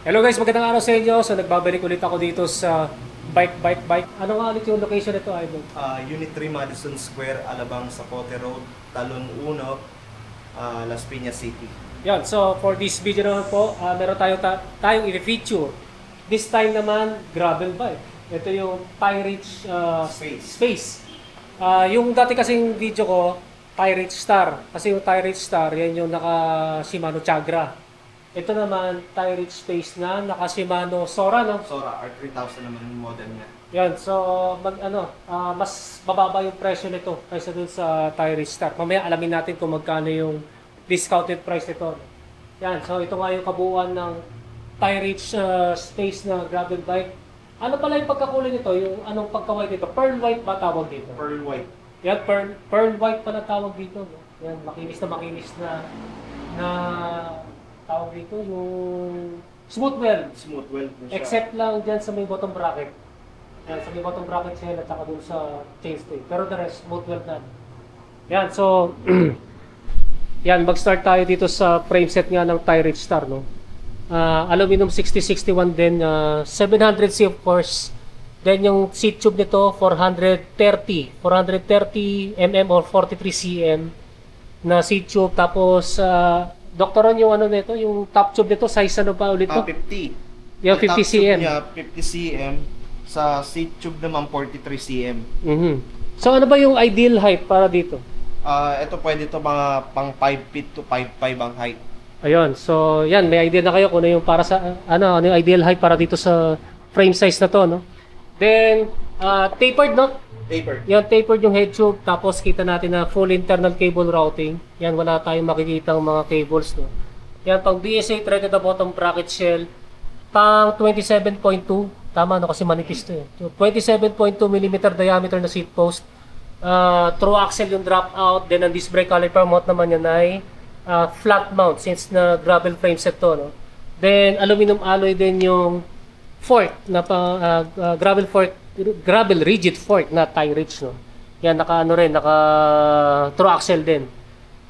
Hello guys, magandang araw sa inyo. So nagbabalik ulit ako dito sa Bike. Ano nga ulit yung location nito, Idol? Unit 3 Madison Square, Alabang, Zapote Road, Talon 1, Las Piñas City. Yan, so for this video naman po, meron tayong i-feature. This time naman, gravel bike. Ito yung Tyrich Space. Yung dati kasing video ko, Tyrich Star. Kasi yung Tyrich Star, yan yung naka Shimano Chagra. Ito naman, Tyrich Space na naka Shimano Sora, no? Sora, R3000 naman yung model niya. Yan, so mas mababa yung presyo nito kaysa dun sa Tyrich Star. Mamaya alamin natin kung magkano yung discounted price nito. Yan, so ito nga yung kabuuan ng Tyrich Space na gravel bike. Ano pala yung pagkakulay nito? Yung anong pagka-white dito? Pearl white ba tawag dito? Pearl white. Yan, pearl white pala tawag dito. Yan, makinis na tawag dito yung smooth weld. Smooth weld po siya. Except lang dyan sa may bottom bracket. Yan, sa may bottom bracket siya at saka dun sa chainstay. Pero the rest, smooth weld na. Yan, so yan, mag-start tayo dito sa frame set nga ng Tyrich Star, no? Aluminum 6061 din, 700C of course. Then yung seat tube nito 430 mm or 43 cm na seat tube. Tapos Dr. Ron, yung ano nito, yung top tube nito, size ano pa ulit to? 50. Yung 50 cm. Niya, 50 cm. Sa seat tube naman, 43 cm. So ano ba yung ideal height para dito? Ito pwede to mga pang 5 feet to 5'5 ang height. Ayun, so yan, may idea na kayo kung ano yung para sa, ano yung ideal height para dito sa frame size na to, no? Then, tapered, no? Tapered. Yan, tapered yung head tube, tapos kita natin na full internal cable routing. Yan, wala tayong makikitang mga cables, no? Yan, pang BSA threaded na bottom bracket shell, pang 27.2, tama, no? Kasi manipis to, eh. So, 27.2 mm diameter na seat post. Through axle yung drop out, then ang disc brake caliper mount naman yan ay flat mount since na gravel frame set to, no? Then, aluminum alloy din yung fork na gravel rigid fork na Tyrich, no? Yan, naka true axle din.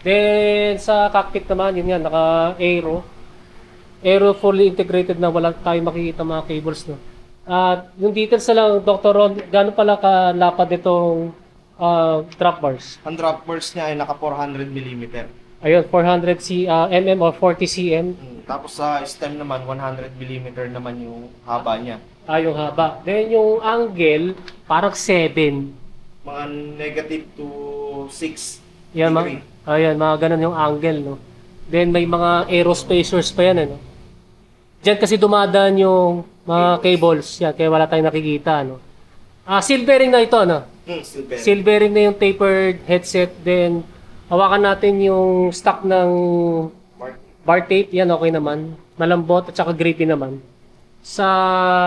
Then sa cockpit naman, yun yan, naka aero fully integrated na wala tayong makikita mga cables, no? Yung details na lang, Dr. Ron, gaano pala kalapad itong drop bars? Ang drop bars niya ay naka 400 mm. Ayun, 400 mm or 40 cm. Tapos sa stem naman, 100 mm naman yung haba niya. Yung haba. Then yung angle, parang 7. Mga negative to 6 Yan, degree. ayan, mga ganun yung angle, no? Then may mga aerospacers pa yan, no? Diyan kasi dumadaan yung mga cables. Yan, kaya wala tayong nakikita, no? Seal bearing na ito, no? Seal bearing na yung tapered headset. Then hawakan natin yung stock ng bar tape. Yan, okay naman. Malambot at saka grippy naman. Sa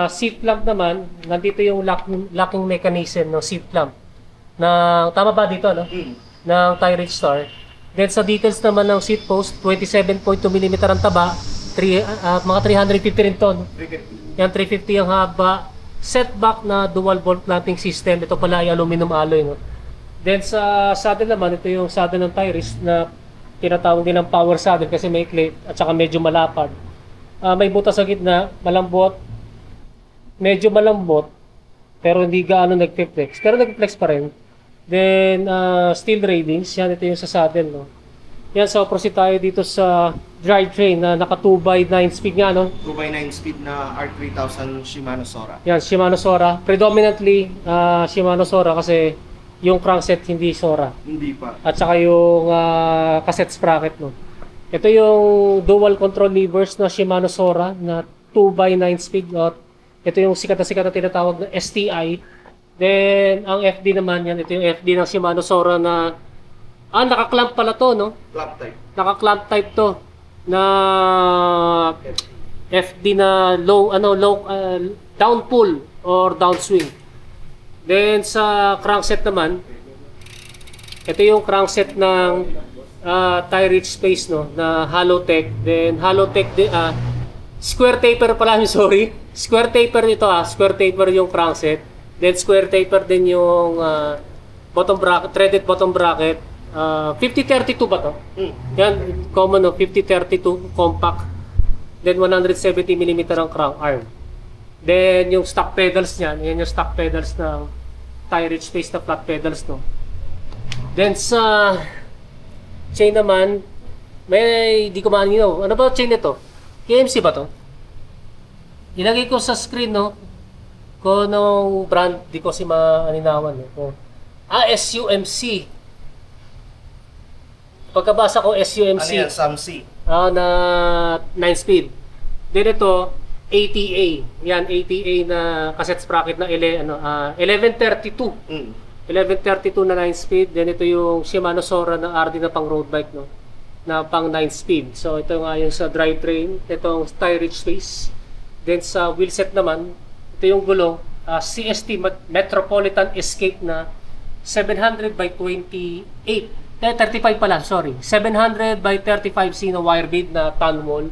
seat clamp naman, nandito yung locking mechanism ng seat clamp. Tama ba dito, no? Ng Tyrich Star. Then sa details naman ng seat post, 27.2 mm ang taba, mga 350 rin to. 350. Yan, 350 ang haba. Setback na dual bolt clamping system. Ito pala ay aluminum alloy, no? Then sa saddle naman, ito yung saddle ng Tyrich na tinatawag din ng power saddle kasi may clip at saka medyo malapad. May butas sa gitna, medyo malambot, pero hindi gaano nag-flex. Pero nag-flex pa rin. Then, steel railings, yan, ito yung sa saddle, no? Yan, so proceed tayo dito sa drivetrain na naka 2x9 speed nga, no? 2x9 speed na R3000 Shimano Sora. Yan, Shimano Sora. Predominantly, Shimano Sora kasi yung crankset hindi Sora. Hindi pa. At saka yung cassette sprocket, no? Ito yung dual control levers na Shimano Sora na 2x9 speed. Ito yung sikat na tinatawag na STI. Then, ang FD naman yan, ito yung FD ng Shimano Sora na naka-clamp pala to, no? Clamp type. Naka-clamp type to na FD na low down pull or down swing. Then sa crankset naman, ito yung crankset ng Tyrich Space, no, na Halotech. Then Halotech square taper pala, sorry. Square taper ito, square taper yung crankset. Then square taper din yung bottom bracket, threaded bottom bracket. 5032 ba to? Yan, common, no, 5032 compact. Then 170mm ang crank arm. Then yung stock pedals niyan, yan yung stock pedals ng tie rich space na flat pedals, no. Then sa chain naman, may di ko maanino. Ano ba chain nito? KMC ba to? Ilagay ko sa screen, no, kung anong brand, di ko si maaninawan, no. SUMC. Pagkabasa ko SUMC. Ano yan? SUMC. Na 9-speed. Then ito, ATA. Yan, ATA na cassette sprocket na 1132. 1132 na 9-speed. Then ito yung Shimano Sora na RD na pang road bike, no, na pang 9-speed. So ito nga yung sa drivetrain, itong tie rich space. Then sa wheelset naman, ito yung gulong, CST Metropolitan Escape na 700 by 28. 35 pala, sorry. 700 by 35 Sino wire bead na tan wall.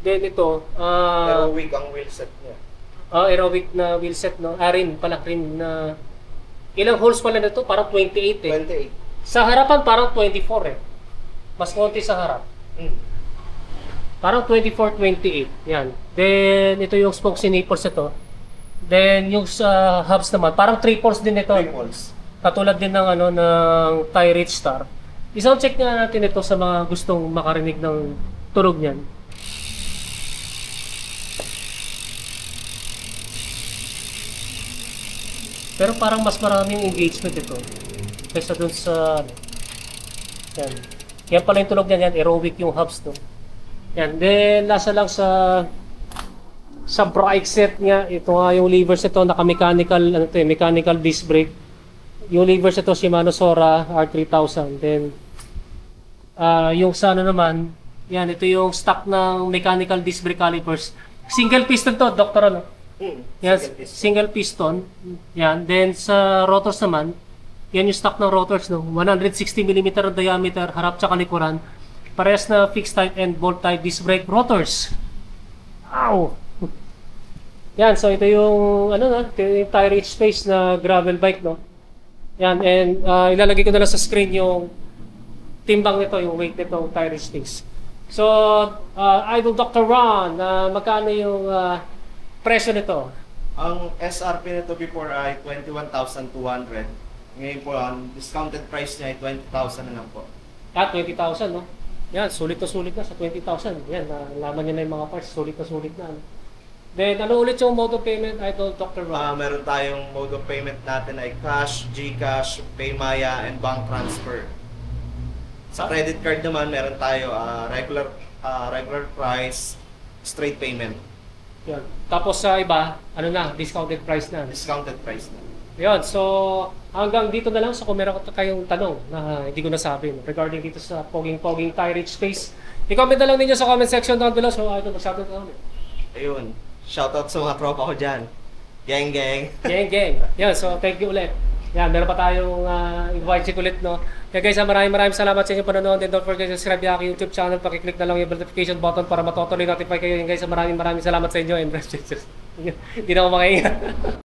Then ito, Aerowick ang wheelset niya. aerowick na wheelset, no. Rin pala, rin na ilang holes pala nito? Parang 28 eh. 28. Sa harapan parang 24 eh. Mas konti sa harap. Parang 24, 28. Yan. Then ito yung spokes nipples ito. Then yung sa hubs naman, parang 3 poles din ito. 3 poles. Katulad din ng ng Tie Rich Star. Isang check nga natin ito sa mga gustong makarinig ng tunog niyan. Pero parang mas maraming engagement ito kaysa dun sa yan. Yan pala yung tunog niyan, yan, aerobic yung hubs, no. Yan, then lasa lang sa brake set niya, ito nga yung levers ito, naka-mechanical, mechanical disc brake. Yung levers ito, Shimano Sora R3000. Then, yung sa naman, yan, ito yung stock ng mechanical disc brake calipers. Single piston to, Dr. Ano? Yes, single piston. Yan. Then, sa rotors naman, yan yung stock ng rotors, no? 160mm ang diameter, harap tsaka likuran. Parehas na fixed type and bolt type disc brake rotors. Ow! Yan, so ito yung, ito yung tie rich space na gravel bike, no? Yan, and ilalagay ko na lang sa screen yung timbang nito, yung weight nito, tie rich space. So, Idol Dr. Ron, magkano yung presyo nito? Ang SRP nito before ay 21,200. Ngayon po, ang discounted price niya ay 20,000 na lang po. 20,000, no? Yan, sulit na sa 20,000. Yan, nalaman niya na yung mga parts, sulit na. No? Then, ano ulit yung mode of payment, Idol Dr. Ron? Meron tayong mode of payment natin ay cash, GCash, Paymaya, and bank transfer. Sa credit card naman, meron tayo regular price, straight payment. Yan. Tapos sa iba, discounted price na. Discounted price na. Yun, so hanggang dito na lang. So kung meron kayong tanong na hindi ko nasabi, no, regarding dito sa poging tie rich space, i-comment na lang ninyo sa comment section down below. So ito, mag-shoutout na kami. Ayun, shoutout sa mga tropa ko dyan. Gang, gang. Gang. Yan, so thank you ulit. Yan, meron pa tayong invite ulit, no. Kaya guys, maraming salamat sa inyo panonood. And don't forget to subscribe yung aking YouTube channel. Pakiclick na lang yung notification button para matotally notify kayo. Yan guys, maraming salamat sa inyo. And rest in peace. Hindi na ako makaingat.